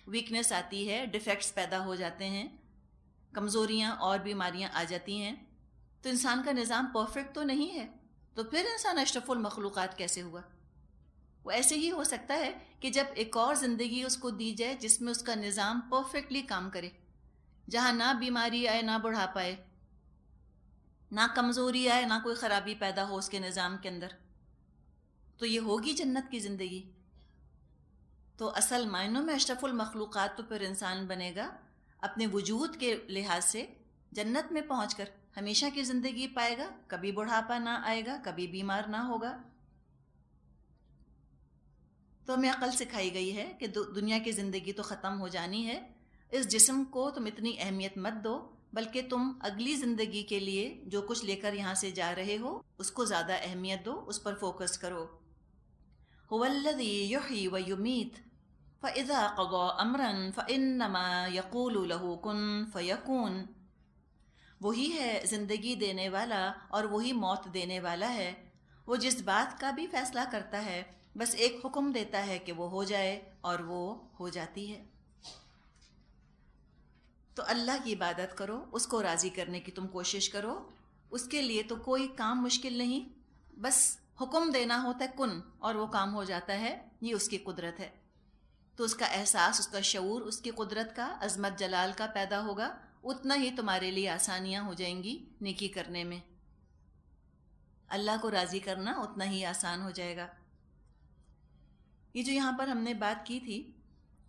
Weakness آتی ہے، defects پیدا ہو جاتے ہیں، کمزوریاں اور بیماریاں آ جاتی ہیں، تو انسان کا نظام پرفیکٹ تو نہیں ہے، تو پھر انسان اشرف المخلوقات کیسے ہوا؟ وہ ایسے ہی ہو سکتا ہے کہ جب ایک اور زندگی اس کو دی جائے جس میں اس کا نظام پرفیکٹلی کام کرے، جہاں نہ بیماری آئے، نہ بڑھاپا آئے، نہ کمزوری آئے، نہ کوئی خرابی پیدا ہو اس کے نظام کے اندر، تو یہ ہوگی جنت کی زندگی۔ تو اصل معنوں میں اشرف المخلوقات تو پھر انسان بنے گا اپنے وجود کے لحاظ سے جنت میں پہنچ کر ہمیشہ کی زندگی پائے گا، کبھی بڑھاپا نہ آئے گا، کبھی بیمار نہ ہوگا۔ تو ہمیں عقل سکھائی گئی ہے کہ دنیا کی زندگی تو ختم ہو جانی ہے، اس جسم کو تم اتنی اہمیت مت دو، بلکہ تم اگلی زندگی کے لیے جو کچھ لے کر یہاں سے جا رہے ہو اس کو زیادہ اہمیت دو، اس پر فوکس کرو۔ هو الذی یحیی ویمیت فاذا قضى امرا فانما یقول له کن فیکون۔ وہی ہے زندگی دینے والا اور وہی موت دینے والا ہے، وہ جس بات کا بھی فیصلہ کرتا ہے بس ایک حکم دیتا ہے کہ وہ ہو جائے اور وہ ہو جاتی ہے۔ تو اللہ کی عبادت کرو، اس کو راضی کرنے کی تم کوشش کرو، اس کے لیے تو کوئی کام مشکل نہیں، بس حکم دینا ہوتا ہے کن، اور وہ کام ہو جاتا ہے، یہ اس کی قدرت ہے۔ تو اس کا احساس، اس کا شعور اس کی قدرت کا، عظمت جلال کا پیدا ہوگا، اتنا ہی تمہارے لیے آسانیاں ہو جائیں گی نیکی کرنے میں، اللہ کو راضی کرنا اتنا ہی آسان ہو جائے گا۔ یہ جو یہاں پر ہم نے بات کی تھی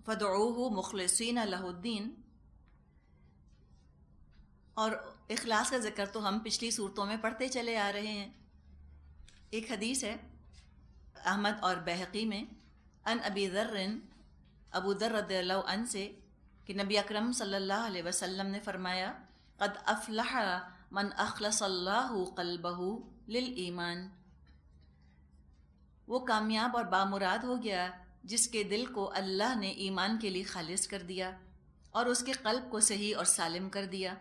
فَدْعُوهُ مُخْلِصِينَ لَهُ الدِّينَ، اور اخلاص کا ذکر تو ہم پچھلی صورتوں میں پڑھتے چلے آ رہے ہیں۔ ایک حدیث ہے احمد اور بہقی میں، ان ابی ذر، ابو ذر رضی اللہ عنہ سے، کہ نبی اکرم صلی اللہ علیہ وسلم نے فرمایا قد افلح من اخلص اللہ قلبہ للایمان، وہ کامیاب اور بامراد ہو گیا جس کے دل کو اللہ نے ایمان کے لیے خالص کر دیا اور اس کے قلب کو صحیح اور سالم کر دیا،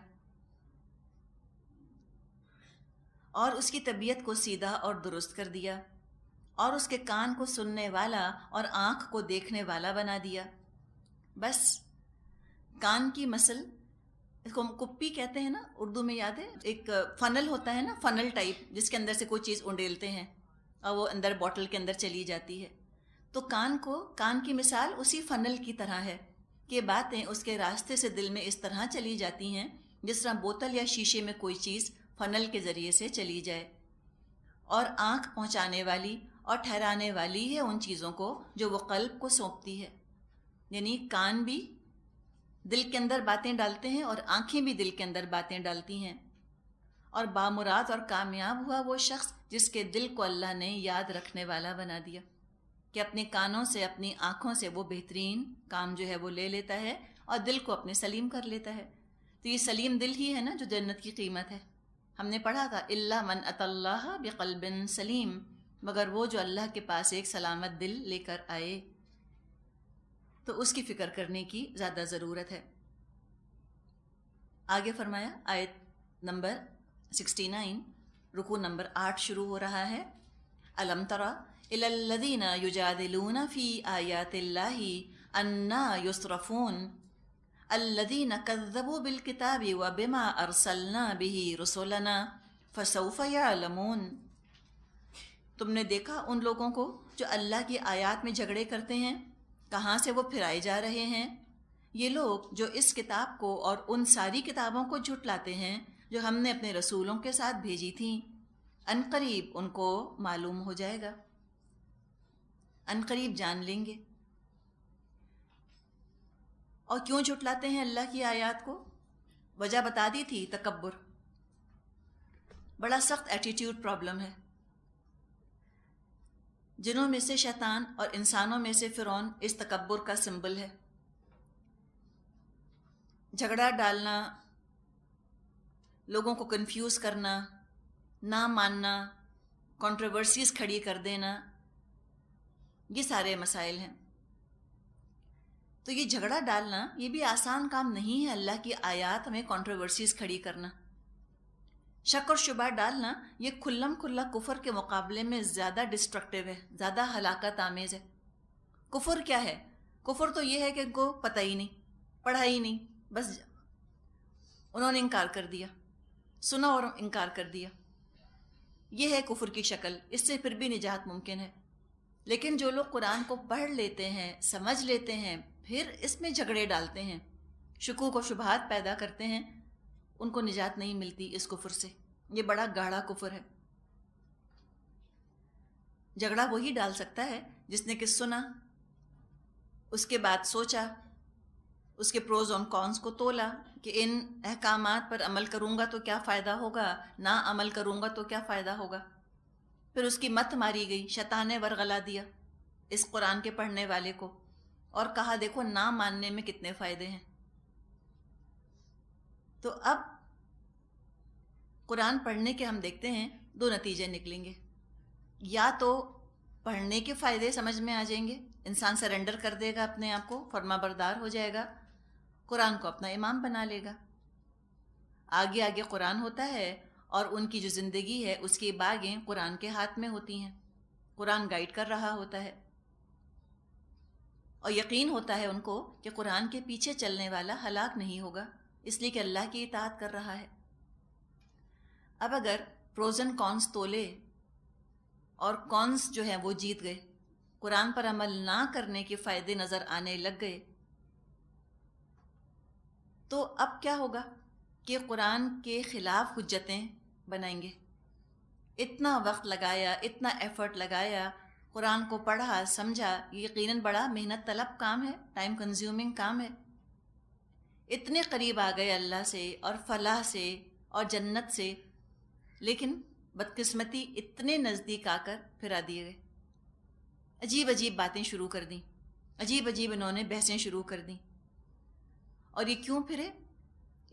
اور اس کی طبیعت کو سیدھا اور درست کر دیا، اور اس کے کان کو سننے والا اور آنکھ کو دیکھنے والا بنا دیا۔ بس کان کی مسل، اس کو کپی کہتے ہیں نا اردو میں، یاد ہے ایک فنل ہوتا ہے نا، فنل ٹائپ، جس کے اندر سے کوئی چیز انڈیلتے ہیں اور وہ اندر بوٹل کے اندر چلی جاتی ہے، تو کان کی مثال اسی فنل کی طرح ہے کہ باتیں اس کے راستے سے دل میں اس طرح چلی جاتی ہیں جس طرح بوتل یا شیشے میں کوئی چیز فنل کے ذریعے سے چلی جائے، اور آنکھ پہنچانے والی اور ٹھہرانے والی ہے ان چیزوں کو جو وہ قلب کو سونپتی ہے، یعنی کان بھی دل کے اندر باتیں ڈالتے ہیں اور آنکھیں بھی دل کے اندر باتیں ڈالتی ہیں۔ اور بامراد اور کامیاب ہوا وہ شخص جس کے دل کو اللہ نے یاد رکھنے والا بنا دیا، کہ اپنے کانوں سے، اپنی آنکھوں سے وہ بہترین کام جو ہے وہ لے لیتا ہے اور دل کو اپنے سلیم کر لیتا ہے۔ تو یہ سلیم دل ہی ہے نا جو جنت کی قیمت ہے۔ ہم نے پڑھا تھا الا من اتى اللہ بقلب سلیم، مگر وہ جو اللہ کے پاس ایک سلامت دل لے کر آئے، تو اس کی فکر کرنے کی زیادہ ضرورت ہے۔ آگے فرمایا آیت نمبر 69، رکوع نمبر 8 شروع ہو رہا ہے۔ الم تر الی الذین یجادلون فی آیات اللہ انا یصرفون الذین کذبوا بالکتاب وبما ارسلنا به رسلنا فسوف یعلمون۔ تم نے دیکھا ان لوگوں کو جو اللہ کی آیات میں جھگڑے کرتے ہیں، کہاں سے وہ پھرائے جا رہے ہیں؟ یہ لوگ جو اس کتاب کو اور ان ساری کتابوں کو جھٹلاتے ہیں جو ہم نے اپنے رسولوں کے ساتھ بھیجی تھیں، ان قریب ان کو معلوم ہو جائے گا، ان قریب جان لیں گے۔ اور کیوں جھٹلاتے ہیں اللہ کی آیات کو؟ وجہ بتا دی تھی، تکبر، بڑا سخت ایٹیٹیوڈ پرابلم ہے۔ جنوں میں سے شیطان اور انسانوں میں سے فرعون اس تکبر کا سمبل ہے۔ جھگڑا ڈالنا، لوگوں کو کنفیوز کرنا، نہ ماننا، کنٹروورسیز کھڑی کر دینا، یہ سارے مسائل ہیں۔ تو یہ جھگڑا ڈالنا یہ بھی آسان کام نہیں ہے، اللہ کی آیات میں کنٹروورسیز کھڑی کرنا، شک اور شبہ ڈالنا، یہ کھلم کھلا کفر کے مقابلے میں زیادہ ڈسٹرکٹیو ہے، زیادہ ہلاکت آمیز ہے۔ کفر کیا ہے؟ کفر تو یہ ہے کہ ان کو پتہ ہی نہیں، پڑھا ہی نہیں، بس انہوں نے انکار کر دیا، سنا اور انکار کر دیا. یہ ہے کفر کی شکل. اس سے پھر بھی نجات ممکن ہے. لیکن جو لوگ قرآن کو پڑھ لیتے ہیں، سمجھ لیتے ہیں، پھر اس میں جھگڑے ڈالتے ہیں، شکوک و شبہات پیدا کرتے ہیں، ان کو نجات نہیں ملتی اس کفر سے. یہ بڑا گاڑھا کفر ہے. جھگڑا وہی ڈال سکتا ہے جس نے کہ سنا، اس کے بعد سوچا، اس کے پروز اور کونس کو تولا کہ ان احکامات پر عمل کروں گا تو کیا فائدہ ہوگا، نہ عمل کروں گا تو کیا فائدہ ہوگا. پھر اس کی مت ماری گئی، شیطان نے ورغلا دیا اس قرآن کے پڑھنے والے کو اور کہا دیکھو نہ ماننے میں کتنے فائدے ہیں. تو اب قرآن پڑھنے کے ہم دیکھتے ہیں 2 نتیجے نکلیں گے. یا تو پڑھنے کے فائدے سمجھ میں آ جائیں گے، انسان سرنڈر کر دے گا اپنے آپ کو، فرما بردار ہو جائے گا، قرآن کو اپنا امام بنا لے گا. آگے آگے قرآن ہوتا ہے اور ان کی جو زندگی ہے اس کی باغیں قرآن کے ہاتھ میں ہوتی ہیں، قرآن گائیڈ کر رہا ہوتا ہے، اور یقین ہوتا ہے ان کو کہ قرآن کے پیچھے چلنے والا ہلاک نہیں ہوگا، اس لیے کہ اللہ کی اطاعت کر رہا ہے. اب اگر پروز اینڈ کونس تولے اور کونس جو ہیں وہ جیت گئے، قرآن پر عمل نہ کرنے کے فائدے نظر آنے لگ گئے، تو اب کیا ہوگا کہ قرآن کے خلاف حجتیں بنائیں گے. اتنا وقت لگایا، اتنا ایفرٹ لگایا، قرآن کو پڑھا، سمجھا، یہ یقیناً بڑا محنت طلب کام ہے، ٹائم کنزیومنگ کام ہے. اتنے قریب آ گئے اللہ سے اور فلاح سے اور جنت سے، لیکن بدقسمتی اتنے نزدیک آ کر پھرا دیے گئے. عجیب عجیب باتیں شروع کر دیں، عجیب عجیب انہوں نے بحثیں شروع کر دیں. اور یہ کیوں پھرے؟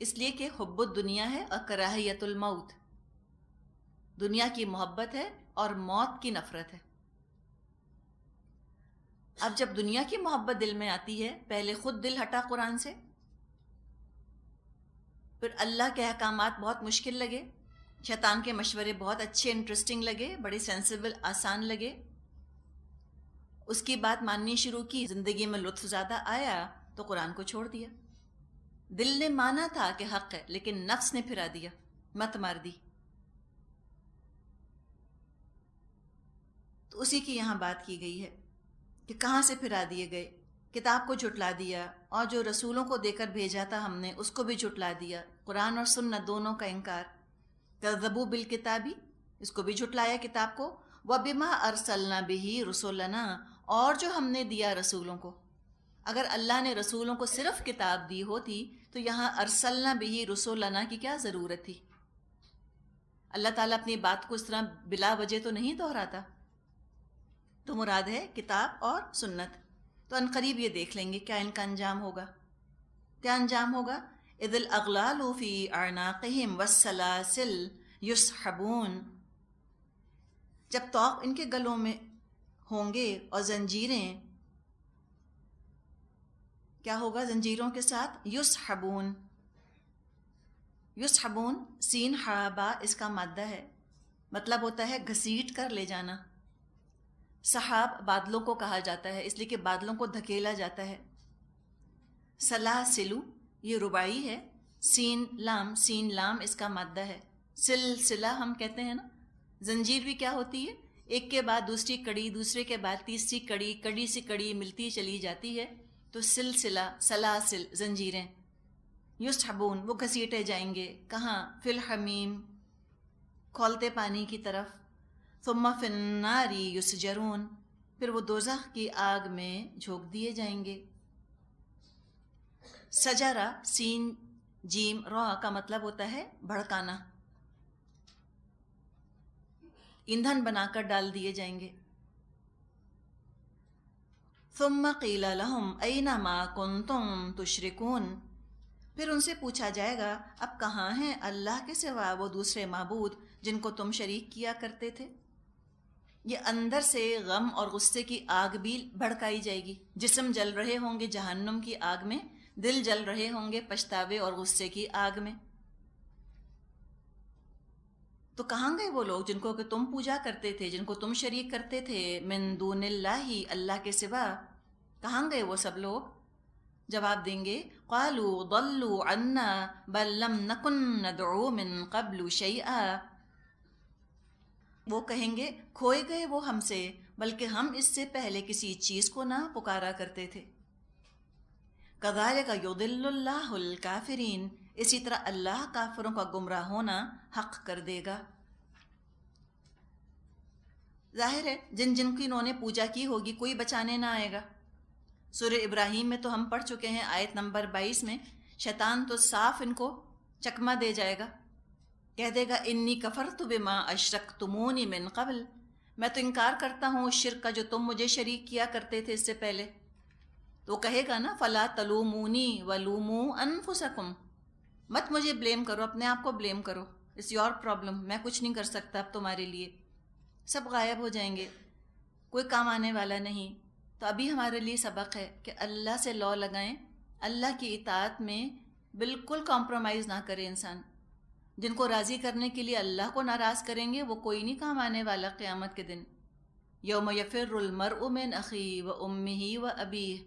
اس لیے کہ حب الدنیا ہے اور کراہیت الموت، دنیا کی محبت ہے اور موت کی نفرت ہے. اب جب دنیا کی محبت دل میں آتی ہے، پہلے خود دل ہٹا قرآن سے، پھر اللہ کے احکامات بہت مشکل لگے، شیطان کے مشورے بہت اچھے انٹرسٹنگ لگے، بڑے سینسیبل آسان لگے، اس کی بات ماننی شروع کی، زندگی میں لطف زیادہ آیا تو قرآن کو چھوڑ دیا. دل نے مانا تھا کہ حق ہے، لیکن نفس نے پھرا دیا، مت مار دی. تو اسی کی یہاں بات کی گئی ہے کہ کہاں سے پھرا دیے گئے. کتاب کو جھٹلا دیا، اور جو رسولوں کو دے کر بھیجا تھا ہم نے اس کو بھی جھٹلا دیا. قرآن اور سنت دونوں کا انکار. کذبوا بالکتابی، اس کو بھی جھٹلایا کتاب کو. وبما ارسلنا به رسولنا، اور جو ہم نے دیا رسولوں کو. اگر اللہ نے رسولوں کو صرف کتاب دی ہوتی تو یہاں ارسلنا به رسولنا کی کیا ضرورت تھی؟ اللہ تعالیٰ اپنی بات کو اس طرح بلا وجہ تو نہیں دہراتا. تو مراد ہے کتاب اور سنت. تو عنقریب یہ دیکھ لیں گے کیا ان کا انجام ہوگا. کیا انجام ہوگا؟ اذ الاغلال فی اعناقہم والسلاسل یسحبون، جب طوق ان کے گلوں میں ہوں گے اور زنجیریں، کیا ہوگا زنجیروں کے ساتھ؟ یسحبون. یسحبون سین حابا اس کا مادہ ہے، مطلب ہوتا ہے گھسیٹ کر لے جانا. سحاب بادلوں کو کہا جاتا ہے، اس لیے کہ بادلوں کو دھکیلا جاتا ہے. سلاسلو یہ رباعی ہے، سین لام اس کا مادہ ہے. سلسلہ ہم کہتے ہیں نا. زنجیر بھی کیا ہوتی ہے؟ ایک کے بعد دوسری کڑی، دوسرے کے بعد تیسری کڑی، کڑی سے کڑی ملتی چلی جاتی ہے. تو سلسلہ، سلاسل، زنجیریں. یسحبون وہ گھسیٹے جائیں گے، کہاں؟ فی الحمیم کھولتے پانی کی طرف. ثم فی النار یسجرون، پھر وہ دوزخ کی آگ میں جھونک دیے جائیں گے. سجرہ سین جیم را کا مطلب ہوتا ہے بھڑکانا، ایندھن بنا کر ڈال دیے جائیں گے. ثم قیل لہم این ما کنتم تشرکون، پھر ان سے پوچھا جائے گا اب کہاں ہیں اللہ کے سوا وہ دوسرے معبود جن کو تم شریک کیا کرتے تھے. یہ اندر سے غم اور غصے کی آگ بھی بھڑکائی جائے گی. جسم جل رہے ہوں گے جہنم کی آگ میں، دل جل رہے ہوں گے پچھتاوے اور غصے کی آگ میں. تو کہاں گئے وہ لوگ جن کو کہ تم پوجا کرتے تھے، جن کو تم شریک کرتے تھے؟ من دون اللہ، اللہ کے سوا. کہاں گئے وہ سب لوگ؟ جواب دیں گے قالوا ضلوا عنا بل لم نکن ندعو من قبل شیئا، وہ کہیں گے کھوئے گئے وہ ہم سے، بلکہ ہم اس سے پہلے کسی چیز کو نہ پکارا کرتے تھے۔ كذلك يضل اللہ الکافرین، اسی طرح اللہ کافروں کا گمراہ ہونا حق کر دے گا۔ ظاہر ہے جن جن کی انہوں نے پوجا کی ہوگی کوئی بچانے نہ آئے گا۔ سورہ ابراہیم میں تو ہم پڑھ چکے ہیں آیت نمبر 22 میں، شیطان تو صاف ان کو چکمہ دے جائے گا، کہہ دے گا انی کفرت بما اشرکتمونی من قبل، میں تو انکار کرتا ہوں اس شرک کا جو تم مجھے شریک کیا کرتے تھے اس سے پہلے۔ تو وہ کہے گا نا فلا تلومونی ولوموا انفسکم، مت مجھے بلیم کرو، اپنے آپ کو بلیم کرو، اٹس یور پرابلم، میں کچھ نہیں کر سکتا اب تمہارے لیے۔ سب غائب ہو جائیں گے، کوئی کام آنے والا نہیں۔ تو ابھی ہمارے لیے سبق ہے کہ اللہ سے لا لگائیں، اللہ کی اطاعت میں بالکل کمپرومائز نہ کرے انسان۔ جن کو راضی کرنے کے لیے اللہ کو ناراض کریں گے وہ کوئی نہیں کام آنے والا قیامت کے دن۔ یوم یفر المرء من اخیہ و امہ و ابیہ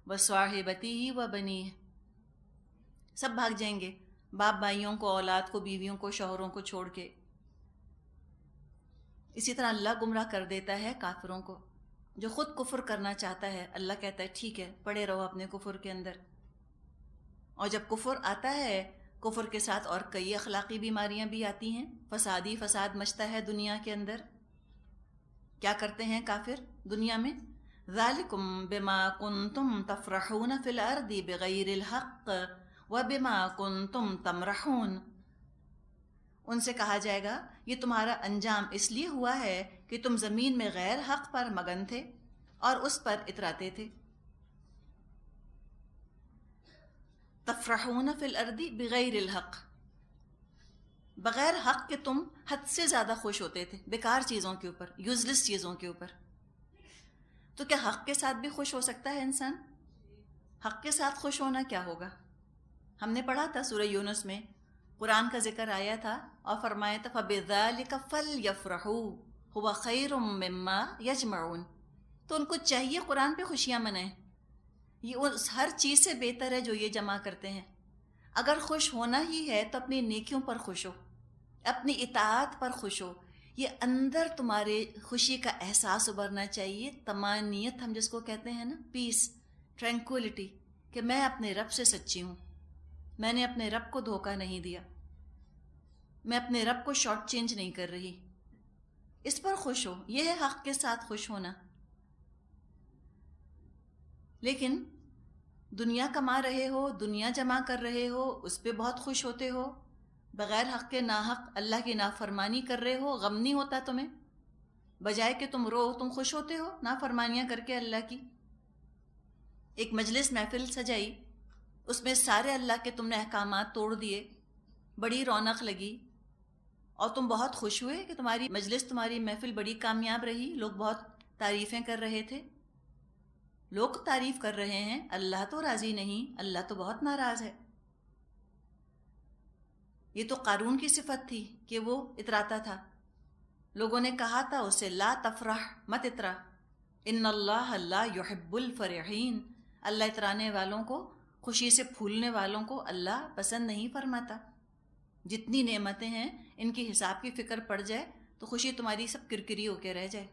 و صاحبتہ و بنیہ، سب بھاگ جائیں گے، باپ بھائیوں کو، اولاد کو، بیویوں کو، شوہروں کو چھوڑ کے۔ اسی طرح اللہ گمراہ کر دیتا ہے کافروں کو۔ جو خود کفر کرنا چاہتا ہے اللہ کہتا ہے ٹھیک ہے پڑے رہو اپنے کفر کے اندر، اور جب کفر آتا ہے کفر کے ساتھ اور کئی اخلاقی بیماریاں بھی آتی ہیں، فساد مچتا ہے دنیا کے اندر۔ کیا کرتے ہیں کافر دنیا میں؟ ذالکم بما کنتم تفرحون فی الارض بغیر الحق وبما کنتم تمرحون، ان سے کہا جائے گا یہ تمہارا انجام اس لیے ہوا ہے کہ تم زمین میں غیر حق پر مگن تھے اور اس پر اتراتے تھے۔ تفرحون فی الارض بغیر الحق، بغیر حق کے تم حد سے زیادہ خوش ہوتے تھے، بیکار چیزوں کے اوپر، یوزلیس چیزوں کے اوپر۔ تو کیا حق کے ساتھ بھی خوش ہو سکتا ہے انسان؟ حق کے ساتھ خوش ہونا کیا ہوگا؟ ہم نے پڑھا تھا سورہ یونس میں، قرآن کا ذکر آیا تھا اور فرمایا تھا فَبِذَلِكَ فَلْيَفْرَحُوا هُوَ خَيْرٌ مِّمَّا يَجْمَعُونَ، تو ان کو چاہیے قرآن پہ خوشیاں منائیں، یہ اس ہر چیز سے بہتر ہے جو یہ جمع کرتے ہیں۔ اگر خوش ہونا ہی ہے تو اپنی نیکیوں پر خوش ہو، اپنی اطاعت پر خوش ہو، یہ اندر تمہارے خوشی کا احساس ابھرنا چاہیے، طمانینت ہم جس کو کہتے ہیں نا، پیس، ٹرینکولیٹی، کہ میں اپنے رب سے سچی ہوں، میں نے اپنے رب کو دھوکہ نہیں دیا، میں اپنے رب کو شارٹ چینج نہیں کر رہی، اس پر خوش ہو، یہ ہے حق کے ساتھ خوش ہونا۔ لیکن دنیا کما رہے ہو، دنیا جمع کر رہے ہو، اس پہ بہت خوش ہوتے ہو، بغیر حق کے ناحق اللہ کی نافرمانی کر رہے ہو، غم نہیں ہوتا تمہیں؟ بجائے کہ تم رو تم خوش ہوتے ہو نافرمانیاں کر کے اللہ کی۔ ایک مجلس محفل سجائی، اس میں سارے اللہ کے تم نے احکامات توڑ دیے، بڑی رونق لگی اور تم بہت خوش ہوئے کہ تمہاری مجلس، تمہاری محفل بڑی کامیاب رہی، لوگ بہت تعریفیں کر رہے تھے۔ لوگ تعریف کر رہے ہیں، اللہ تو راضی نہیں، اللہ تو بہت ناراض ہے۔ یہ تو قارون کی صفت تھی کہ وہ اتراتا تھا، لوگوں نے کہا تھا اسے لا تفرح، مت اترا، ان اللہ لا یحب الفرحین، اللہ اترانے والوں کو، خوشی سے پھولنے والوں کو اللہ پسند نہیں فرماتا۔ جتنی نعمتیں ہیں ان کی حساب کی فکر پڑ جائے تو خوشی تمہاری سب کرکری ہو کے رہ جائے،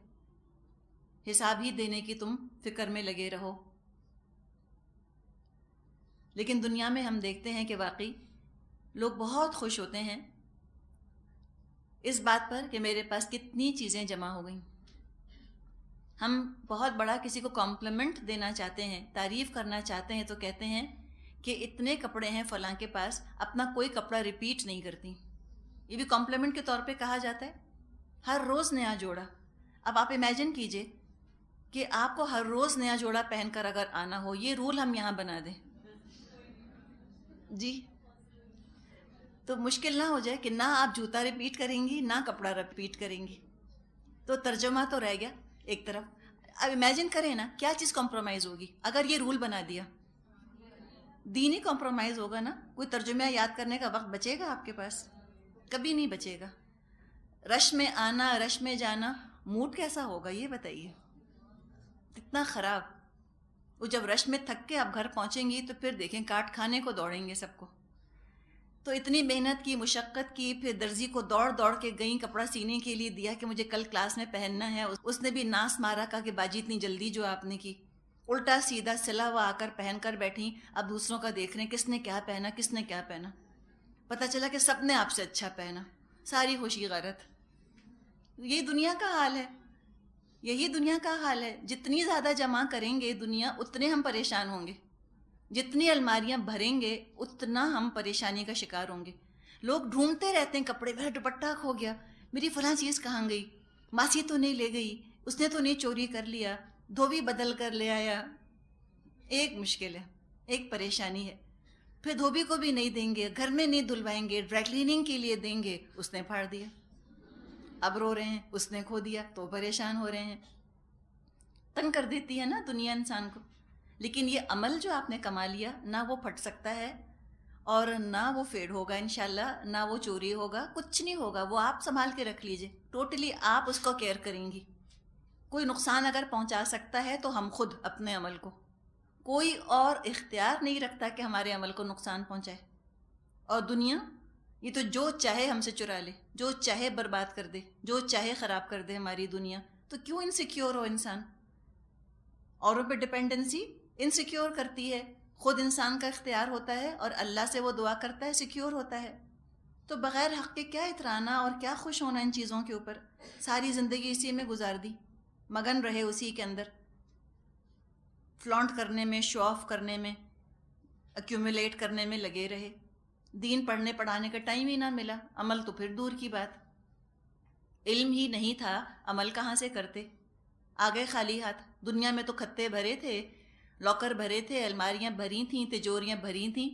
حساب ہی دینے کی تم فکر میں لگے رہو۔ لیکن دنیا میں ہم دیکھتے ہیں کہ واقعی لوگ بہت خوش ہوتے ہیں اس بات پر کہ میرے پاس کتنی چیزیں جمع ہو گئیں۔ ہم بہت بڑا کسی کو کمپلیمنٹ دینا چاہتے ہیں، تعریف کرنا چاہتے ہیں تو کہتے ہیں کہ اتنے کپڑے ہیں فلاں کے پاس، اپنا کوئی کپڑا ریپیٹ نہیں کرتی، یہ بھی کمپلیمنٹ کے طور پہ کہا جاتا ہے۔ ہر روز نیا جوڑا، اب آپ امیجن کیجئے کہ آپ کو ہر روز نیا جوڑا پہن کر اگر آنا ہو، یہ رول ہم یہاں بنا دیں جی، تو مشکل نہ ہو جائے کہ نہ آپ جوتا ریپیٹ کریں گی نہ کپڑا ریپیٹ کریں گی، تو ترجمہ تو رہ گیا ایک طرف۔ اب امیجن کریں نا کیا چیز کمپرومائز ہوگی اگر یہ رول بنا دیا؟ دین ہی کمپرومائز ہوگا نا، کوئی ترجمہ یاد کرنے کا وقت بچے گا آپ کے پاس؟ کبھی نہیں بچے گا۔ رش میں آنا، رش میں جانا، موڈ کیسا ہوگا یہ بتائیے، کتنا خراب۔ وہ جب رش میں تھک کے آپ گھر پہنچیں گی تو پھر دیکھیں کاٹ کھانے کو دوڑیں گے سب کو. تو اتنی محنت کی، مشقت کی، پھر درزی کو دوڑ دوڑ کے گئیں کپڑا سینے کے لیے، دیا کہ مجھے کل کلاس میں پہننا ہے. اس نے بھی ناس مارا، کہا کہ باجی اتنی جلدی جو آپ نے کی. الٹا سیدھا سلا ہوا آ کر پہن کر بیٹھی. اب دوسروں کا دیکھ رہے ہیں کس نے کیا پہنا، کس نے کیا پہنا. پتہ چلا کہ سب نے آپ سے اچھا پہنا. ساری خوشی غارت. یہی دنیا کا حال ہے، یہی دنیا کا حال ہے. جتنی زیادہ جمع کریں گے دنیا، اتنے ہم پریشان ہوں گے. جتنی الماریاں بھریں گے اتنا ہم پریشانی کا شکار ہوں گے. لوگ ڈھونڈتے رہتے ہیں کپڑے، میرا دوپٹہ کھو گیا، میری فلاں چیز کہاں گئی، ماسی تو نہیں لے گئی، اس نے تو نہیں چوری کر لیا، دھوبی بدل کر لے آیا. ایک مشکل ہے، ایک پریشانی ہے. پھر دھوبی کو بھی نہیں دیں گے، گھر میں نہیں دھلوائیں گے، ڈرائی کلیننگ کے لیے دیں گے، اس نے پھاڑ دیا. اب رو رہے ہیں، اس نے کھو دیا تو پریشان ہو رہے ہیں. تنگ کر دیتی ہے نا دنیا انسان کو. لیکن یہ عمل جو آپ نے کما لیا، نہ وہ پھٹ سکتا ہے اور نہ وہ فیڈ ہوگا انشاءاللہ، نہ وہ چوری ہوگا، کچھ نہیں ہوگا. وہ آپ سنبھال کے رکھ لیجئے، ٹوٹلی آپ اس کو کیئر کریں گی. کوئی نقصان اگر پہنچا سکتا ہے تو ہم خود اپنے عمل کو. کوئی اور اختیار نہیں رکھتا کہ ہمارے عمل کو نقصان پہنچائے. اور دنیا یہ تو جو چاہے ہم سے چرا لے، جو چاہے برباد کر دے، جو چاہے خراب کر دے ہماری دنیا. تو کیوں انسیکیور ہو انسان؟ اوروں پہ ڈپینڈنسی انسیکیور کرتی ہے. خود انسان کا اختیار ہوتا ہے اور اللہ سے وہ دعا کرتا ہے، سیکیور ہوتا ہے. تو بغیر حق کے کیا اترانا اور کیا خوش ہونا ان چیزوں کے اوپر. ساری زندگی اسی میں گزار دی، مگن رہے اسی کے اندر، فلانٹ کرنے میں، شو آف کرنے میں، ایکیومولیٹ کرنے میں لگے رہے. دین پڑھنے پڑھانے کا ٹائم ہی نہ ملا. عمل تو پھر دور کی بات. علم ہی نہیں تھا، عمل کہاں سے کرتے؟ آگے خالی ہاتھ. دنیا میں تو کھتے بھرے تھے، لاکر بھرے تھے، الماریاں بھری تھیں، تجوریاں بھری تھیں،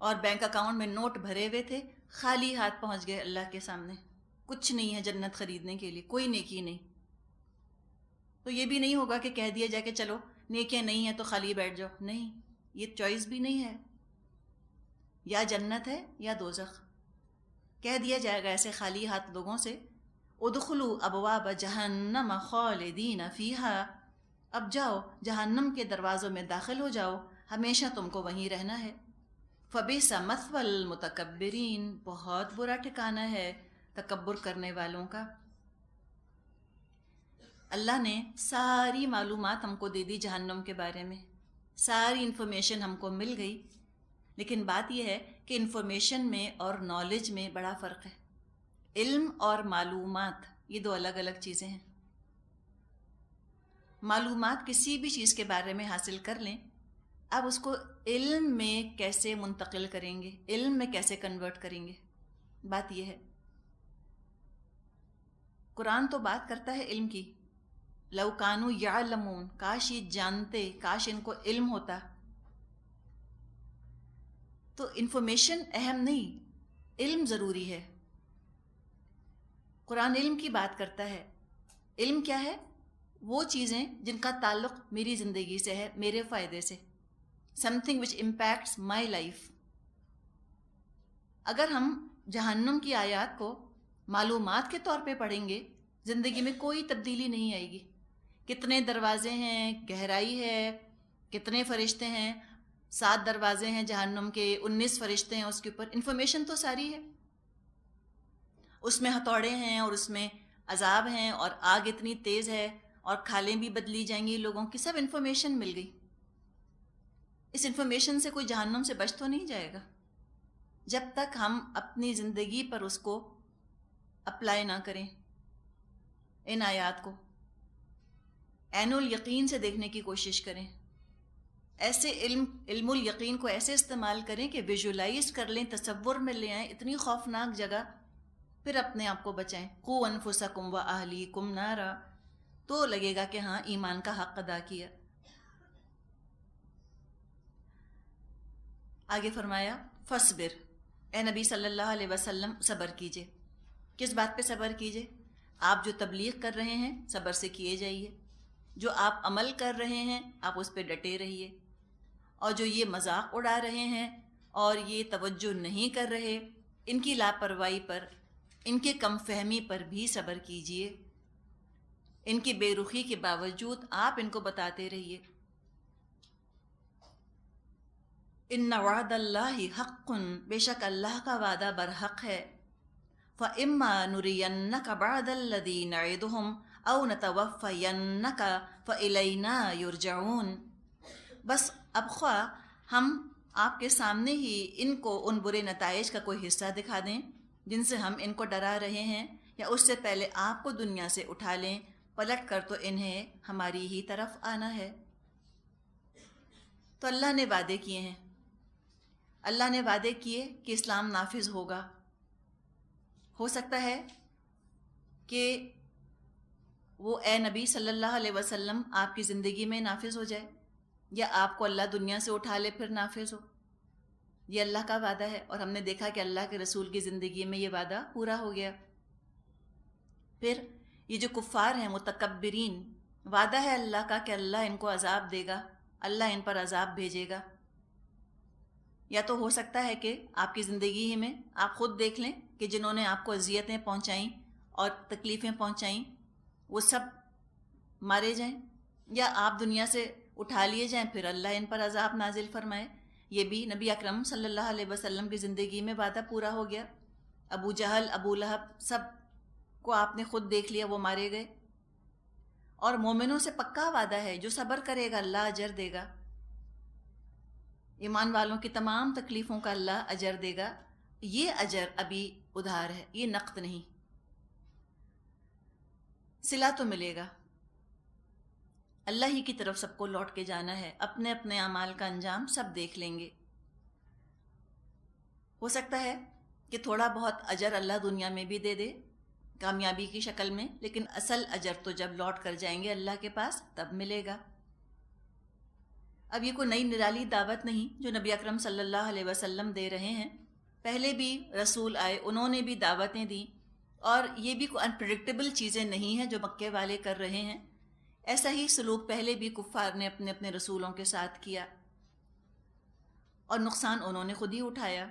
اور بینک اکاؤنٹ میں نوٹ بھرے ہوئے تھے. خالی ہاتھ پہنچ گئے اللہ کے سامنے. کچھ نہیں ہے جنت خریدنے کے لیے، کوئی نیکی نہیں. تو یہ بھی نہیں ہوگا کہ کہہ دیا جائے کہ چلو نیکیاں نہیں ہیں تو خالی بیٹھ جاؤ. نہیں، یہ چوائس بھی نہیں ہے. یا جنت ہے یا دوزخ. کہہ دیا جائے گا ایسے خالی ہاتھ لوگوں سے، ادخلوا ابواب جہنم خالدین فیہا، اب جاؤ جہنم کے دروازوں میں داخل ہو جاؤ، ہمیشہ تم کو وہیں رہنا ہے. فبئس مثوی المتکبرین، بہت برا ٹھکانہ ہے تکبر کرنے والوں کا. اللہ نے ساری معلومات ہم کو دے دی جہنم کے بارے میں، ساری انفارمیشن ہم کو مل گئی. لیکن بات یہ ہے کہ انفارمیشن میں اور نالج میں بڑا فرق ہے. علم اور معلومات یہ دو الگ الگ چیزیں ہیں. معلومات کسی بھی چیز کے بارے میں حاصل کر لیں، اب اس کو علم میں کیسے منتقل کریں گے، علم میں کیسے کنورٹ کریں گے، بات یہ ہے. قرآن تو بات کرتا ہے علم کی. لو کانوا یعلمون، کاش یہ جانتے، کاش ان کو علم ہوتا. تو انفارمیشن اہم نہیں، علم ضروری ہے. قرآن علم کی بات کرتا ہے. علم کیا ہے؟ وہ چیزیں جن کا تعلق میری زندگی سے ہے، میرے فائدے سے. something which impacts my life. اگر ہم جہنم کی آیات کو معلومات کے طور پہ پڑھیں گے، زندگی میں کوئی تبدیلی نہیں آئے گی. کتنے دروازے ہیں، گہرائی ہے، کتنے فرشتے ہیں، 7 دروازے ہیں جہنم کے، 19 فرشتے ہیں اس کے اوپر. انفارمیشن تو ساری ہے. اس میں ہتھوڑے ہیں اور اس میں عذاب ہیں اور آگ اتنی تیز ہے اور کھالیں بھی بدلی جائیں گی لوگوں کی. سب انفارمیشن مل گئی. اس انفارمیشن سے کوئی جہنم سے بچ تو نہیں جائے گا جب تک ہم اپنی زندگی پر اس کو اپلائی نہ کریں. ان آیات کو عین الیقین سے دیکھنے کی کوشش کریں. ایسے علم الیقین کو ایسے استعمال کریں کہ ویژولائز کر لیں، تصور میں لے آئیں اتنی خوفناک جگہ، پھر اپنے آپ کو بچائیں. قوا انفسکم واہلیکم نارا، تو لگے گا کہ ہاں ایمان کا حق ادا کیا. آگے فرمایا فصبر، اے نبی صلی اللہ علیہ وسلم صبر کیجئے. کس بات پہ صبر کیجئے؟ آپ جو تبلیغ کر رہے ہیں صبر سے کیے جائیے. جو آپ عمل کر رہے ہیں آپ اس پہ ڈٹے رہیے. اور جو یہ مذاق اڑا رہے ہیں اور یہ توجہ نہیں کر رہے، ان کی لاپرواہی پر، ان کے کم فہمی پر بھی صبر کیجئے. ان کی بے رخی کے باوجود آپ ان کو بتاتے رہیے. ان وعد اللہ حق، بے شک اللہ کا وعدہ برحق ہے. فَإِمَّا نُرِيَنَّكَ بَعْضَ الَّذِي نَعِدُهُمْ أَوْ نَتَوَفَّيَنَّكَ فَإِلَيْنَا يُرْجَعُونَ. بس اب خواہ ہم آپ کے سامنے ہی ان کو ان برے نتائج کا کوئی حصہ دکھا دیں جن سے ہم ان کو ڈرا رہے ہیں، یا اس سے پہلے آپ کو دنیا سے اٹھا لیں، پلٹ کر تو انہیں ہماری ہی طرف آنا ہے. تو اللہ نے وعدے کیے ہیں، اللہ نے وعدے کیے کہ اسلام نافذ ہوگا. ہو سکتا ہے کہ وہ اے نبی صلی اللہ علیہ وسلم آپ کی زندگی میں نافذ ہو جائے، یا آپ کو اللہ دنیا سے اٹھا لے پھر نافذ ہو. یہ اللہ کا وعدہ ہے، اور ہم نے دیکھا کہ اللہ کے رسول کی زندگی میں یہ وعدہ پورا ہو گیا. پھر یہ جو کفار ہیں متکبرین، وعدہ ہے اللہ کا کہ اللہ ان کو عذاب دے گا، اللہ ان پر عذاب بھیجے گا. یا تو ہو سکتا ہے کہ آپ کی زندگی ہی میں آپ خود دیکھ لیں کہ جنہوں نے آپ کو اذیتیں پہنچائیں اور تکلیفیں پہنچائیں وہ سب مارے جائیں، یا آپ دنیا سے اٹھا لیے جائیں پھر اللہ ان پر عذاب نازل فرمائے. یہ بھی نبی اکرم صلی اللہ علیہ وسلم کی زندگی میں وعدہ پورا ہو گیا. ابو جہل، ابو لہب، سب کو آپ نے خود دیکھ لیا، وہ مارے گئے. اور مومنوں سے پکا وعدہ ہے، جو صبر کرے گا اللہ اجر دے گا. ایمان والوں کی تمام تکلیفوں کا اللہ اجر دے گا. یہ اجر ابھی ادھار ہے، یہ نقد نہیں. صلہ تو ملے گا، اللہ ہی کی طرف سب کو لوٹ کے جانا ہے، اپنے اپنے اعمال کا انجام سب دیکھ لیں گے. ہو سکتا ہے کہ تھوڑا بہت اجر اللہ دنیا میں بھی دے دے کامیابی کی شکل میں، لیکن اصل اجر تو جب لوٹ کر جائیں گے اللہ کے پاس تب ملے گا. اب یہ کوئی نئی نرالی دعوت نہیں جو نبی اکرم صلی اللہ علیہ وسلم دے رہے ہیں. پہلے بھی رسول آئے، انہوں نے بھی دعوتیں دیں، اور یہ بھی کوئی انپریڈکٹیبل چیزیں نہیں ہیں جو مکے والے کر رہے ہیں. ایسا ہی سلوک پہلے بھی کفار نے اپنے اپنے رسولوں کے ساتھ کیا، اور نقصان انہوں نے خود ہی اٹھایا.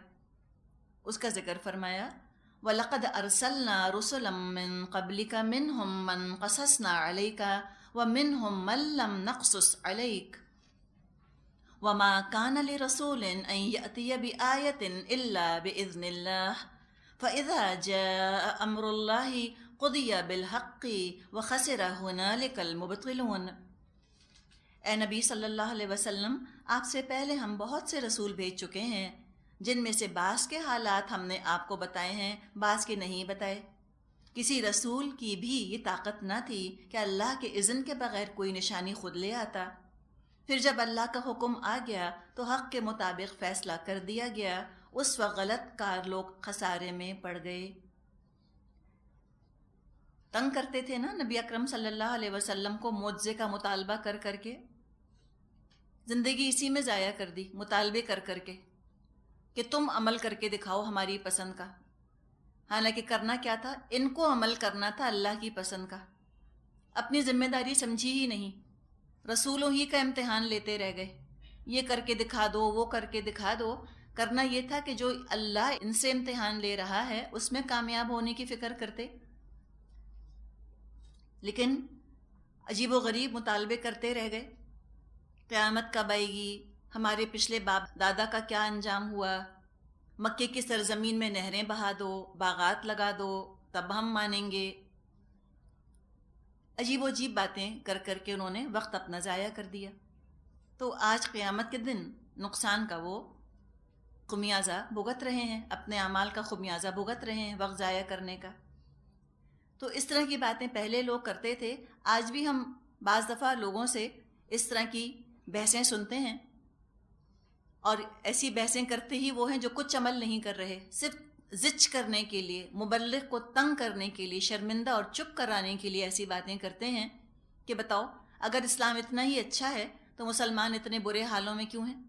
اس کا ذکر فرمایا وَلَقَدْ أَرْسَلْنَا رُسُلًا مِّن قَبْلِكَ مِنْهُمْ مَنْ قَصَصْنَا عَلَيْكَ وَمِنْهُمْ مَنْ لَمْ نَقْصُصْ عَلَيْكَ وَمَا كَانَ لِرَسُولٍ أَنْ يَأْتِيَ بِآيَةٍ إِلَّا بِإِذْنِ اللَّهِ فَإِذَا جَاءَ أَمْرُ اللَّهِ قُضِيَ بِالْحَقِّ وَخَسِرَ هُنَالِكَ الْمُبْطِلُونَ. اے نبی صلی اللہ علیہ وسلم، آپ سے پہلے ہم بہت سے رسول بھیج چکے ہیں، جن میں سے بعض کے حالات ہم نے آپ کو بتائے ہیں، بعض کے نہیں بتائے. کسی رسول کی بھی یہ طاقت نہ تھی کہ اللہ کے اذن کے بغیر کوئی نشانی خود لے آتا. پھر جب اللہ کا حکم آ گیا تو حق کے مطابق فیصلہ کر دیا گیا. اس وقت غلط کار لوگ خسارے میں پڑ گئے. تنگ کرتے تھے نا نبی اکرم صلی اللہ علیہ وسلم کو معجزے کا مطالبہ کر کر کے، زندگی اسی میں ضائع کر دی مطالبے کر کر کے کہ تم عمل کر کے دکھاؤ ہماری پسند کا. حالانکہ کرنا کیا تھا؟ ان کو عمل کرنا تھا اللہ کی پسند کا. اپنی ذمہ داری سمجھی ہی نہیں، رسولوں ہی کا امتحان لیتے رہ گئے. یہ کر کے دکھا دو، وہ کر کے دکھا دو. کرنا یہ تھا کہ جو اللہ ان سے امتحان لے رہا ہے اس میں کامیاب ہونے کی فکر کرتے. لیکن عجیب و غریب مطالبے کرتے رہ گئے. قیامت کب آئے گی؟ ہمارے پچھلے باپ دادا کا کیا انجام ہوا؟ مکے کی سرزمین میں نہریں بہا دو، باغات لگا دو، تب ہم مانیں گے. عجیب و عجیب باتیں کر کر کے انہوں نے وقت اپنا ضائع کر دیا. تو آج قیامت کے دن نقصان کا وہ خمیازہ بھگت رہے ہیں، اپنے اعمال کا خمیازہ بھگت رہے ہیں وقت ضائع کرنے کا. تو اس طرح کی باتیں پہلے لوگ کرتے تھے. آج بھی ہم بعض دفعہ لوگوں سے اس طرح کی بحثیں سنتے ہیں، اور ایسی بحثیں کرتے ہی وہ ہیں جو کچھ عمل نہیں کر رہے، صرف زچ کرنے کے لیے، مبلغ کو تنگ کرنے کے لیے، شرمندہ اور چپ کرانے کے لیے ایسی باتیں کرتے ہیں کہ بتاؤ اگر اسلام اتنا ہی اچھا ہے تو مسلمان اتنے برے حالوں میں کیوں ہیں؟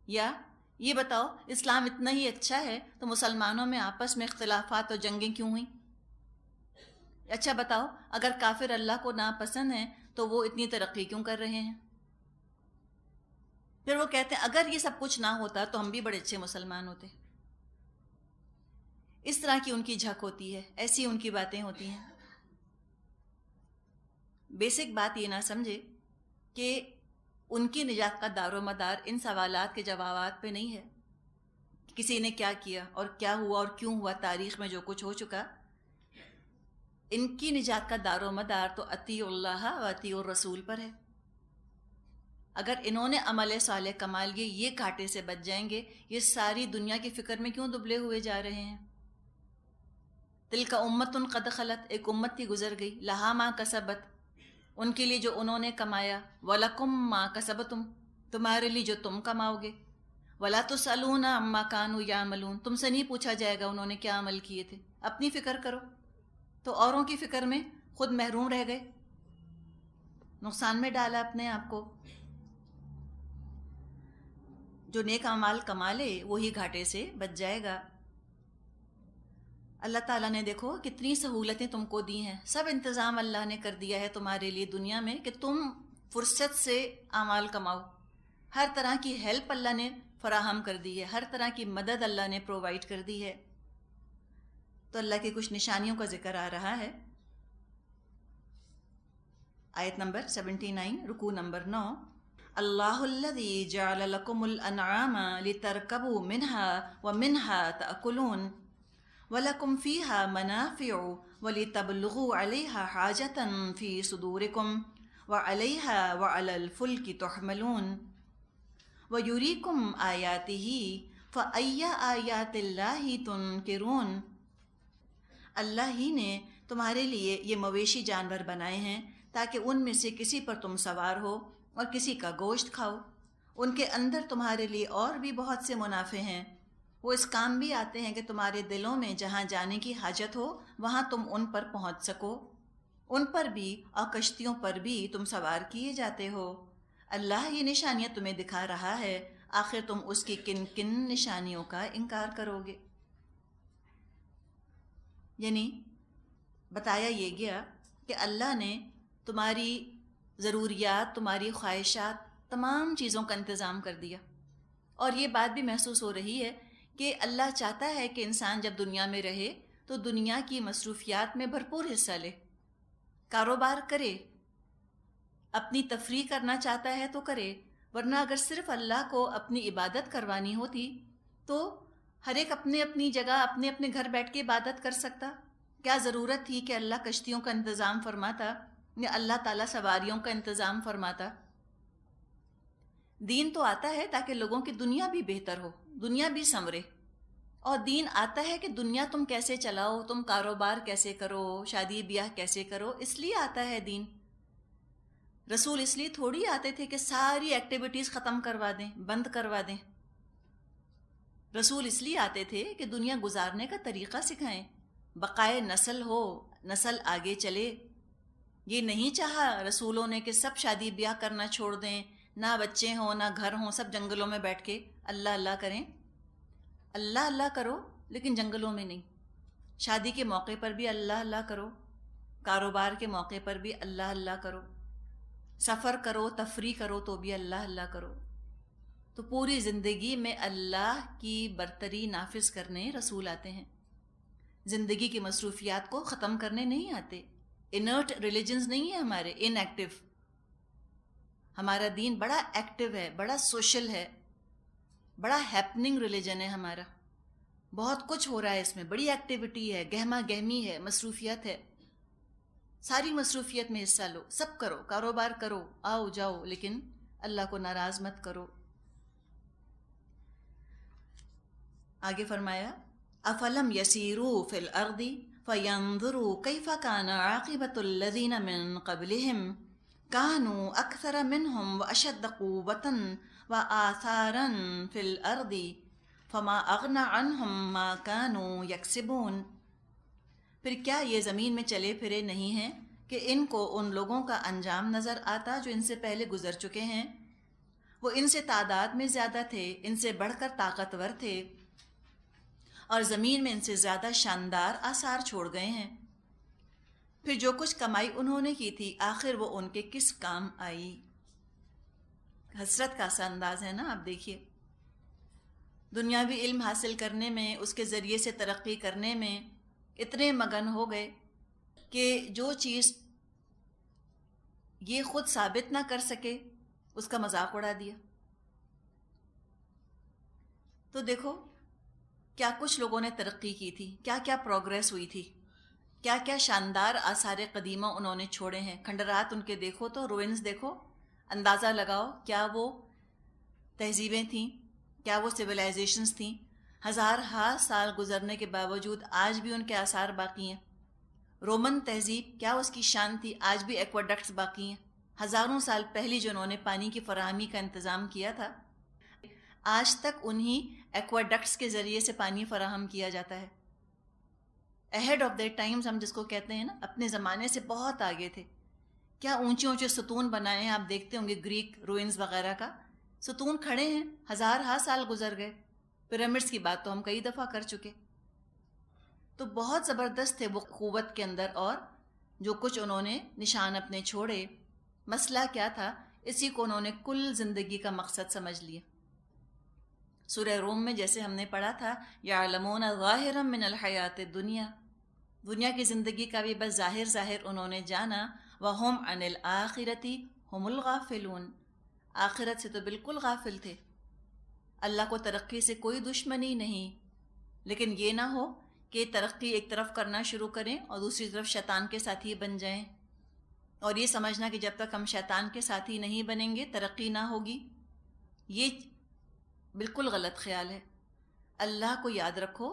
یا یہ بتاؤ اسلام اتنا ہی اچھا ہے تو مسلمانوں میں آپس میں اختلافات اور جنگیں کیوں ہوئیں؟ اچھا بتاؤ اگر کافر اللہ کو ناپسند ہیں تو وہ اتنی ترقی کیوں کر رہے ہیں؟ پھر وہ کہتے ہیں اگر یہ سب کچھ نہ ہوتا تو ہم بھی بڑے اچھے مسلمان ہوتے. اس طرح کی ان کی جھک ہوتی ہے، ایسی ان کی باتیں ہوتی ہیں. بیسک بات یہ نہ سمجھے کہ ان کی نجات کا دار و مدار ان سوالات کے جوابات پہ نہیں ہے، کسی نے کیا کیا اور کیا ہوا اور کیوں ہوا، تاریخ میں جو کچھ ہو چکا. ان کی نجات کا دار و مدار تو اطیع اللہ و اطیع الرسول پر ہے. اگر انہوں نے عمل صالح کما لیے، یہ کانٹے سے بچ جائیں گے، یہ ساری دنیا کی فکر میں کیوں دبلے ہوئے جا رہے ہیں؟ تلک امت قد خلت، ایک امت تھی گزر گئی، لہا ما کسبت، ان کے لیے جو انہوں نے کمایا، وَلَكُمْ مَا كَسَبْتُمْ، تمہارے لیے جو تم کماؤ گے، وَلَا تُسْأَلُونَ عَمَّا كَانُوا يَعْمَلُونَ، تم سے نہیں پوچھا جائے گا انہوں نے کیا عمل کیے تھے. اپنی فکر کرو. تو اوروں کی فکر میں خود محروم رہ گئے، نقصان میں ڈالا اپنے آپ کو. جو نیک اعمال کما لے وہی گھاٹے سے بچ جائے گا. اللہ تعالیٰ نے دیکھو کتنی سہولتیں تم کو دی ہیں، سب انتظام اللہ نے کر دیا ہے تمہارے لیے دنیا میں کہ تم فرصت سے اعمال کماؤ. ہر طرح کی ہیلپ اللہ نے فراہم کر دی ہے، ہر طرح کی مدد اللہ نے پرووائڈ کر دی ہے. تو اللہ کی کچھ نشانیوں کا ذکر آ رہا ہے. آیت نمبر 79، رکوع نمبر 9. اللہ الذی جعل لکم الانعام لترکبوا منها ومنها تأکلون وَلَكُمْ فِيهَا مَنَافِعُ وَلِتَبْلُغُوا عَلَيْهَا حَاجَةً فِي صُدُورِكُمْ وَعَلَيْهَا وَعَلَى الْفُلْكِ تُحْمَلُونَ وَيُرِيكُمْ آيَاتِهِ فَأَيَّ آيَاتِ اللَّهِ تُنْكِرُونَ. اللہ ہی نے تمہارے لیے یہ مویشی جانور بنائے ہیں تاکہ ان میں سے کسی پر تم سوار ہو اور کسی کا گوشت کھاؤ. ان کے اندر تمہارے لیے اور بھی بہت سے منافع ہیں. وہ اس کام بھی آتے ہیں کہ تمہارے دلوں میں جہاں جانے کی حاجت ہو وہاں تم ان پر پہنچ سکو. ان پر بھی اور کشتیوں پر بھی تم سوار کیے جاتے ہو. اللہ یہ نشانیاں تمہیں دکھا رہا ہے، آخر تم اس کی کن کن نشانیوں کا انکار کرو گے؟ یعنی بتایا یہ گیا کہ اللہ نے تمہاری ضروریات، تمہاری خواہشات، تمام چیزوں کا انتظام کر دیا. اور یہ بات بھی محسوس ہو رہی ہے کہ اللہ چاہتا ہے کہ انسان جب دنیا میں رہے تو دنیا کی مصروفیات میں بھرپور حصہ لے، کاروبار کرے، اپنی تفریح کرنا چاہتا ہے تو کرے. ورنہ اگر صرف اللہ کو اپنی عبادت کروانی ہوتی تو ہر ایک اپنے اپنی جگہ اپنے اپنے گھر بیٹھ کے عبادت کر سکتا. کیا ضرورت تھی کہ اللہ کشتیوں کا انتظام فرماتا یا اللہ تعالیٰ سواریوں کا انتظام فرماتا؟ دین تو آتا ہے تاکہ لوگوں کی دنیا بھی بہتر ہو، دنیا بھی سنورے. اور دین آتا ہے کہ دنیا تم کیسے چلاؤ، تم کاروبار کیسے کرو، شادی بیاہ کیسے کرو، اس لیے آتا ہے دین. رسول اس لیے تھوڑی آتے تھے کہ ساری ایکٹیویٹیز ختم کروا دیں، بند کروا دیں. رسول اس لیے آتے تھے کہ دنیا گزارنے کا طریقہ سکھائیں، بقائے نسل ہو، نسل آگے چلے. یہ نہیں چاہا رسولوں نے کہ سب شادی بیاہ کرنا چھوڑ دیں، نہ بچے ہوں نہ گھر ہوں، سب جنگلوں میں بیٹھ کے اللہ اللہ کریں. اللہ اللہ کرو لیکن جنگلوں میں نہیں. شادی کے موقع پر بھی اللہ اللہ کرو، کاروبار کے موقع پر بھی اللہ اللہ کرو، سفر کرو، تفریح کرو تو بھی اللہ اللہ کرو. تو پوری زندگی میں اللہ کی برتری نافذ کرنے رسول آتے ہیں، زندگی کی مصروفیات کو ختم کرنے نہیں آتے. انرٹ ریلیجنز نہیں ہے ہمارے، ان ایکٹیو. ہمارا دین بڑا ایکٹیو ہے، بڑا سوشل ہے، بڑا ہیپننگ ریلیجن ہے ہمارا. بہت کچھ ہو رہا ہے اس میں، بڑی ایکٹیویٹی ہے، گہما گہمی ہے، مصروفیت ہے. ساری مصروفیت میں حصہ لو، سب کرو، کاروبار کرو، آؤ جاؤ، لیکن اللہ کو ناراض مت کرو. آگے فرمایا افلم یسیروا فی الارض فینظروا کیف کان عاقبۃ الذین من قبلہم كانوا أكثر منهم وأشد قوة وآثارا في الأرض فما أغنى عنهم ما كانوا يكسبون. پھر کیا یہ زمین میں چلے پھرے نہیں ہیں کہ ان کو ان لوگوں کا انجام نظر آتا جو ان سے پہلے گزر چکے ہیں؟ وہ ان سے تعداد میں زیادہ تھے، ان سے بڑھ کر طاقتور تھے، اور زمین میں ان سے زیادہ شاندار آثار چھوڑ گئے ہیں. پھر جو کچھ کمائی انہوں نے کی تھی آخر وہ ان کے کس کام آئی؟ حسرت کا سا انداز ہے نا. آپ دیکھیے دنیاوی علم حاصل کرنے میں، اس کے ذریعے سے ترقی کرنے میں اتنے مگن ہو گئے کہ جو چیز یہ خود ثابت نہ کر سکے اس کا مذاق اڑا دیا۔ تو دیکھو کیا کچھ لوگوں نے ترقی کی تھی، کیا کیا پروگریس ہوئی تھی، کیا کیا شاندار آثار قدیمہ انہوں نے چھوڑے ہیں۔ کھنڈرات ان کے دیکھو تو روئنز دیکھو، اندازہ لگاؤ کیا وہ تہذیبیں تھیں، کیا وہ سویلائزیشنز تھیں۔ ہزارہا سال گزرنے کے باوجود آج بھی ان کے آثار باقی ہیں۔ رومن تہذیب کیا اس کی شان تھی، آج بھی ایکواڈکٹس باقی ہیں۔ ہزاروں سال پہلی جو انہوں نے پانی کی فراہمی کا انتظام کیا تھا، آج تک انہی ایکواڈکٹس کے ذریعے سے پانی فراہم کیا جاتا ہے۔ اہیڈ آف دیئر ٹائمز ہم جس کو کہتے ہیں نا، اپنے زمانے سے بہت آگے تھے۔ کیا اونچے اونچے ستون بنائے ہیں، آپ دیکھتے ہوں گے گریک روئنز وغیرہ کا، ستون کھڑے ہیں، ہزارہا سال گزر گئے۔ پیرامڈس کی بات تو ہم کئی دفعہ کر چکے۔ تو بہت زبردست تھے وہ قوت کے اندر، اور جو کچھ انہوں نے نشان اپنے چھوڑے، مسئلہ کیا تھا، اسی کو انہوں نے کل زندگی کا مقصد سمجھ لیا۔ سورہ روم میں جیسے ہم نے پڑھا تھا، یعلمون ظاہرا من الحیات الدنیا، دنیا کی زندگی کا بھی بس ظاہر ظاہر انہوں نے جانا، وَهُمْ عَنِ الْآخِرَةِ هُمُ الْغَافِلُونَ، آخرت سے تو بالکل غافل تھے۔ اللہ کو ترقی سے کوئی دشمنی نہیں، لیکن یہ نہ ہو کہ ترقی ایک طرف کرنا شروع کریں اور دوسری طرف شیطان کے ساتھی بن جائیں، اور یہ سمجھنا کہ جب تک ہم شیطان کے ساتھی نہیں بنیں گے ترقی نہ ہوگی۔ یہ بالکل غلط خیال ہے۔ اللہ کو یاد رکھو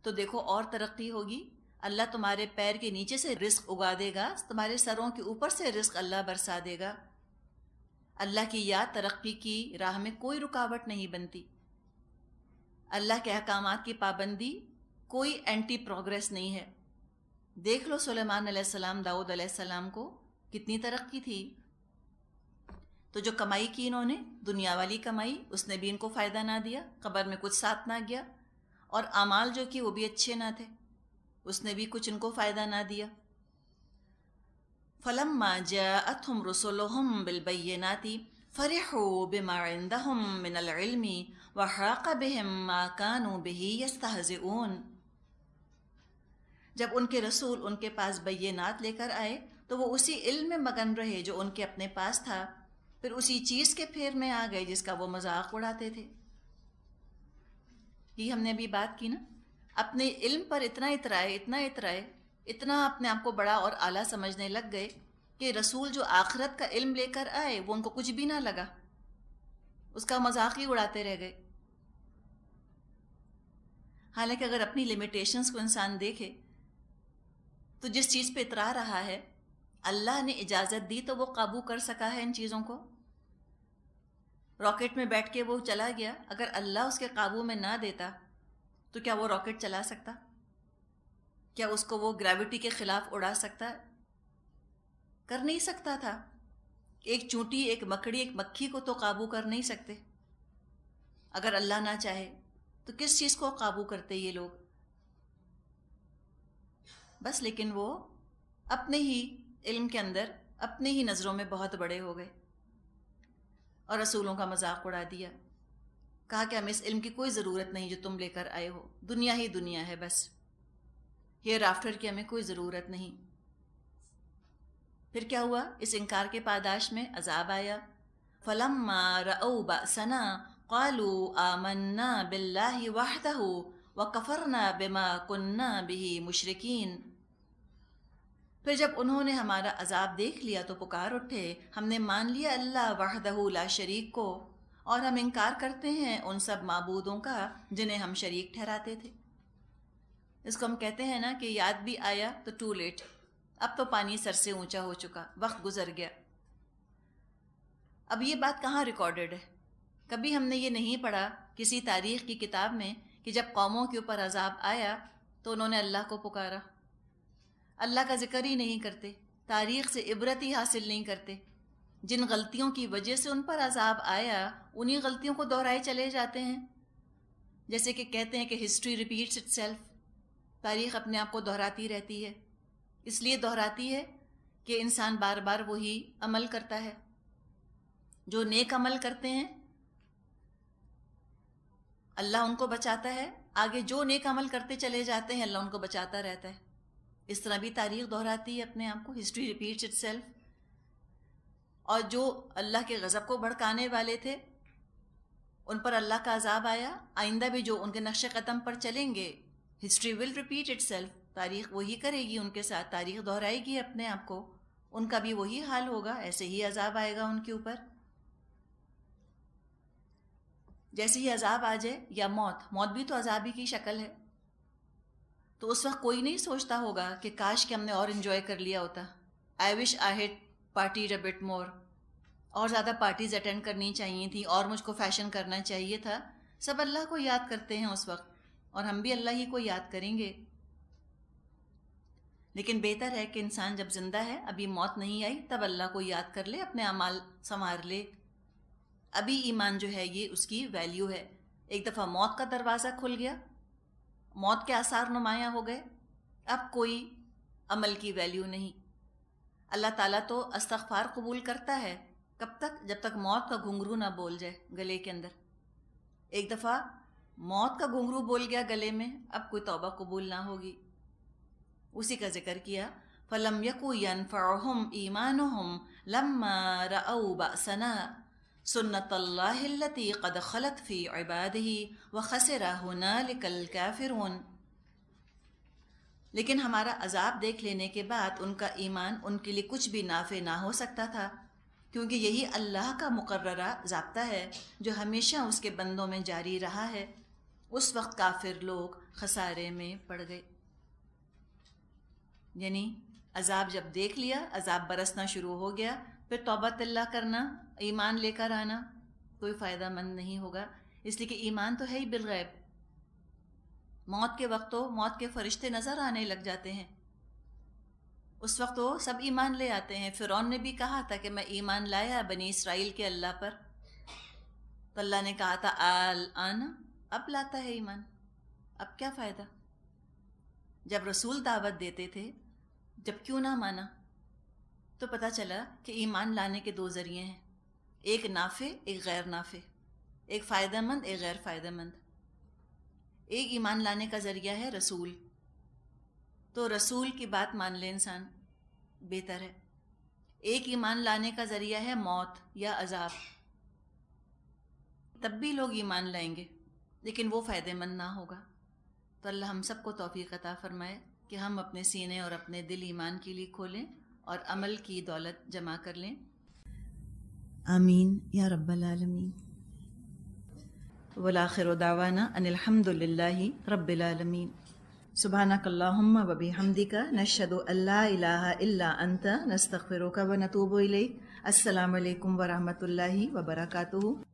تو دیکھو اور ترقی ہوگی۔ اللہ تمہارے پیر کے نیچے سے رزق اگا دے گا، تمہارے سروں کے اوپر سے رزق اللہ برسا دے گا۔ اللہ کی یاد ترقی کی راہ میں کوئی رکاوٹ نہیں بنتی۔ اللہ کے احکامات کی پابندی کوئی اینٹی پروگریس نہیں ہے۔ دیکھ لو سلیمان علیہ السلام، داؤد علیہ السلام کو کتنی ترقی تھی۔ تو جو کمائی کی انہوں نے، دنیا والی کمائی، اس نے بھی ان کو فائدہ نہ دیا، قبر میں کچھ ساتھ نہ گیا، اور اعمال جو کی وہ بھی اچھے نہ تھے، اس نے بھی کچھ ان کو فائدہ نہ دیا۔ فَلَمَّا جَاءَتْهُمْ رُسُلُهُمْ بِالْبَيِّنَاتِ فَرِحُوا بِمَا عِندَهُمْ مِنَ الْعِلْمِ وَحَاقَ بِهِمْ مَا كَانُوا بِهِ يَسْتَهْزِئُونَ، جب ان کے رسول ان کے پاس بینات لے کر آئے تو وہ اسی علم میں مگن رہے جو ان کے اپنے پاس تھا، پھر اسی چیز کے پھیر میں آ گئے جس کا وہ مذاق اڑاتے تھے۔ یہ ہم نے ابھی بات کی نا، اپنے علم پر اتنا اترائے، اتنا اپنے آپ کو بڑا اور اعلیٰ سمجھنے لگ گئے کہ رسول جو آخرت کا علم لے کر آئے وہ ان کو کچھ بھی نہ لگا، اس کا مذاق ہی اڑاتے رہ گئے۔ حالانکہ اگر اپنی لیمیٹیشنز کو انسان دیکھے تو جس چیز پہ اترا رہا ہے، اللہ نے اجازت دی تو وہ قابو کر سکا ہے ان چیزوں کو۔ راکٹ میں بیٹھ کے وہ چلا گیا، اگر اللہ اس کے قابو میں نہ دیتا تو کیا وہ راکٹ چلا سکتا؟ کیا اس کو وہ گریوٹی کے خلاف اڑا سکتا؟ کر نہیں سکتا تھا۔ ایک چونٹی، ایک مکڑی، ایک مکھی کو تو قابو کر نہیں سکتے۔ اگر اللہ نہ چاہے تو کس چیز کو قابو کرتے یہ لوگ؟ بس لیکن وہ اپنے ہی علم کے اندر، اپنے ہی نظروں میں بہت بڑے ہو گئے اور رسولوں کا مذاق اڑا دیا۔ کہا کہ ہمیں اس علم کی کوئی ضرورت نہیں جو تم لے کر آئے ہو، دنیا ہی دنیا ہے بس، ہیئر آفٹر کی ہمیں کوئی ضرورت نہیں۔ پھر کیا ہوا؟ اس انکار کے پاداش میں عذاب آیا۔ فَلَمَّا رَأَوْا بَأْسَنَا قَالُوا آمَنَّا بِاللَّهِ وَحْدَهُ وَكَفَرْنَا بِمَا كُنَّا بِهِ مُشْرِكِينَ، پھر جب انہوں نے ہمارا عذاب دیکھ لیا تو پکار اٹھے، ہم نے مان لیا اللہ وحدہ لا شریک کو، اور ہم انکار کرتے ہیں ان سب معبودوں کا جنہیں ہم شریک ٹھہراتے تھے۔ اس کو ہم کہتے ہیں نا کہ یاد بھی آیا تو ٹو لیٹ، اب تو پانی سر سے اونچا ہو چکا، وقت گزر گیا۔ اب یہ بات کہاں ریکارڈڈ ہے؟ کبھی ہم نے یہ نہیں پڑھا کسی تاریخ کی کتاب میں کہ جب قوموں کے اوپر عذاب آیا تو انہوں نے اللہ کو پکارا۔ اللہ کا ذکر ہی نہیں کرتے، تاریخ سے عبرت ہی حاصل نہیں کرتے۔ جن غلطیوں کی وجہ سے ان پر عذاب آیا، انہی غلطیوں کو دہرائے چلے جاتے ہیں۔ جیسے کہ کہتے ہیں کہ ہسٹری ریپیٹس اٹ سیلف، تاریخ اپنے آپ کو دہراتی رہتی ہے۔ اس لیے دہراتی ہے کہ انسان بار بار وہی عمل کرتا ہے۔ جو نیک عمل کرتے ہیں اللہ ان کو بچاتا ہے، آگے جو نیک عمل کرتے چلے جاتے ہیں اللہ ان کو بچاتا رہتا ہے۔ اس طرح بھی تاریخ دہراتی ہے اپنے آپ کو، ہسٹری ریپیٹس اٹ سیلف۔ اور جو اللہ کے غضب کو بھڑکانے والے تھے ان پر اللہ کا عذاب آیا. آئندہ بھی جو ان کے نقش قدم پر چلیں گے, history will repeat it self, تاریخ وہی کرے گی ان کے ساتھ, تاریخ دہرائے گی اپنے آپ کو, ان کا بھی وہی حال ہوگا, ایسے ہی عذاب آئے گا ان کے اوپر. جیسے ہی عذاب آ جائے, یا موت بھی تو عذاب ہی کی شکل ہے, تو اس وقت کوئی نہیں سوچتا ہوگا کہ کاش کہ ہم نے اور انجوائے کر لیا ہوتا. آئی وش آئی ہیڈ پارٹیڈ اے بٹ مور, اور زیادہ پارٹیز اٹینڈ کرنی چاہیے تھیں, اور مجھ کو فیشن کرنا چاہیے تھا. سب اللہ کو یاد کرتے ہیں اس وقت, اور ہم بھی اللہ ہی کو یاد کریں گے. لیکن بہتر ہے کہ انسان جب زندہ ہے, ابھی موت نہیں آئی, تب اللہ کو یاد کر لے, اپنے اعمال سنوار لے. ابھی ایمان جو ہے یہ اس کی ویلیو ہے. ایک دفعہ موت کا دروازہ کھل گیا, موت کے آثار نمایاں ہو گئے, اب کوئی عمل کی ویلیو نہیں. اللہ تعالیٰ تو استغفار قبول کرتا ہے, کب تک؟ جب تک موت کا گھنگرو نہ بول جائے گلے کے اندر. ایک دفعہ موت کا گھنگرو بول گیا گلے میں, اب کوئی توبہ قبول نہ ہوگی. اسی کا ذکر کیا, فَلَمْ يَكُ يَنْفَعُهُمْ إِيمَانُهُمْ لَمَّا رَأَوْا بَأْسَنَا سُنَّتَ اللَّهِ الَّتِي قَدْ خَلَتْ فِي عِبَادِهِ وَخَسِرَ هُنَالِكَ الْكَافِرُونَ. لیکن ہمارا عذاب دیکھ لینے کے بعد ان کا ایمان ان کے لیے کچھ بھی نافع نہ ہو سکتا تھا, کیونکہ یہی اللہ کا مقررہ ضابطہ ہے جو ہمیشہ اس کے بندوں میں جاری رہا ہے. اس وقت کافر لوگ خسارے میں پڑ گئے. یعنی عذاب جب دیکھ لیا, عذاب برسنا شروع ہو گیا, پھر توبۃ اللہ کرنا, ایمان لے کر آنا کوئی فائدہ مند نہیں ہوگا, اس لیے کہ ایمان تو ہے ہی بالغیب. موت کے وقت تو موت کے فرشتے نظر آنے لگ جاتے ہیں, اس وقت وہ سب ایمان لے آتے ہیں. فرعون نے بھی کہا تھا کہ میں ایمان لایا بنی اسرائیل کے اللہ پر, تو اللہ نے کہا تھا الآن, اب لاتا ہے ایمان, اب کیا فائدہ. جب رسول دعوت دیتے تھے, جب کیوں نہ مانا, تو پتہ چلا کہ ایمان لانے کے دو ذریعے ہیں, ایک نافع ایک غیر نافع, ایک فائدہ مند ایک غیر فائدہ مند. ایک ایمان لانے کا ذریعہ ہے رسول, تو رسول کی بات مان لے انسان, بہتر ہے. ایک ایمان لانے کا ذریعہ ہے موت یا عذاب, تب بھی لوگ ایمان لائیں گے لیکن وہ فائدہ مند نہ ہوگا. تو اللہ ہم سب کو توفیق عطا فرمائے کہ ہم اپنے سینے اور اپنے دل ایمان کے لیے کھولیں اور عمل کی دولت جمع کر لیں. آمین یا رب العالمین. والآخر دعوانا ان الحمد للہ رب العالمین. سبحانک اللہم و بحمدک نشہد ان لا الہ الا انت نستغفرک و نتوب الیک. السلام علیکم ورحمۃ اللہ وبرکاتہ.